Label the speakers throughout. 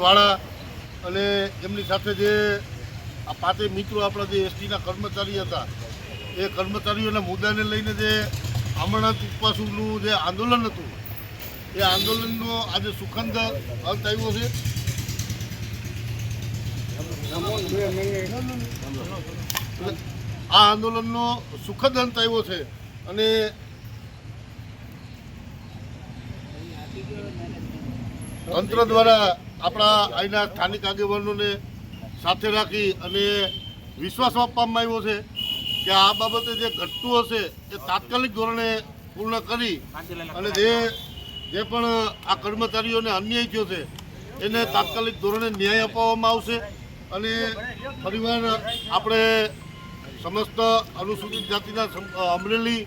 Speaker 1: વાળા અને એમની સાથે જે આ પાંચે મિત્રો આપણા જે એસટીના કર્મચારી હતા એ કર્મચારીઓના મુદ્દાને લઈને જે અમરનાથ ઉપવાસનું જે આંદોલન હતું એ આંદોલનનો આજે સુખદ અંત આવ્યો છે. આ આંદોલનનો સુખદ અંત આવ્યો છે અને તંત્ર દ્વારા આપણા અહીંના સ્થાનિક આગેવાનોને સાથે રાખી અને વિશ્વાસ આપવામાં આવ્યો છે કે આ બાબતે જે ઘટતું હશે એ તાત્કાલિક ધોરણે પૂર્ણ કરી અને જે પણ આ કર્મચારીઓને અન્યાય થયો છે એને તાત્કાલિક ધોરણે ન્યાય અપાવવામાં આવશે. અને ફરીવાર આપણે સમસ્ત અનુસૂચિત જાતિના અમરેલી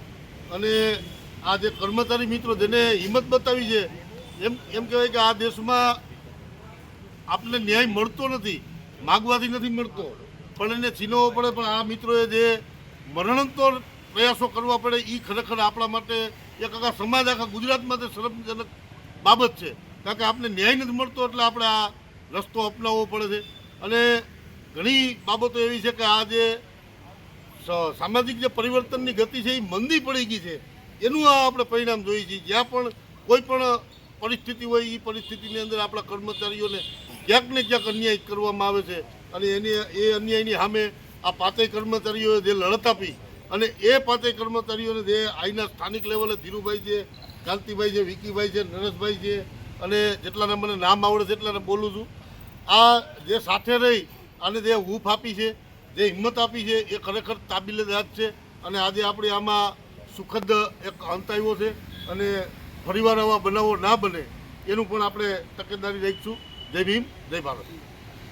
Speaker 1: અને આ જે કર્મચારી મિત્રો જેને હિંમત બતાવી છે એમ કહેવાય કે આ દેશમાં આપણને ન્યાય મળતો નથી, માગવાથી નથી મળતો, પણ એને છીનવવો પડે. પણ આ મિત્રોએ જે મરણોત્તર પ્રયાસો કરવા પડે એ ખરેખર આપણા માટે એક આખા સમાજ આખા ગુજરાત માટે શરમજનક બાબત છે. કારણ કે આપણે ન્યાય નથી મળતો એટલે આપણે આ રસ્તો અપનાવવો પડે છે. અને ઘણી બાબતો એવી છે કે આ જે સામાજિક જે પરિવર્તનની ગતિ છે એ મંદી પડી ગઈ છે, એનું આ આપણે પરિણામ જોઈએ છીએ. જ્યાં પણ કોઈ પણ પરિસ્થિતિ હોય એ પરિસ્થિતિની અંદર આપણા કર્મચારીઓને ક્યાંક ને ક્યાંક અન્યાય કરવામાં આવે છે. અને એ અન્યાયની સામે આ પાંચેય કર્મચારીઓએ જે લડત આપી અને એ પાંચેય કર્મચારીઓને જે અહીંના સ્થાનિક લેવલે ધીરુભાઈ છે, કાંતિભાઈ છે, વિકીભાઈ છે, નરેશભાઈ છે અને જેટલાને મને નામ આવડે છે એટલાને બોલું છું, આ જે સાથે રહી અને જે હૂફ આપી છે, જે હિંમત આપી છે એ ખરેખર કાબિલેદાદ છે. અને આજે આપણે આમાં સુખદ એક અંત આવ્યો છે અને ફરીવાર આવા બનાવો ના બને એનું પણ આપણે તકેદારી રાખીશું. જય ભીમ, જય ભારત.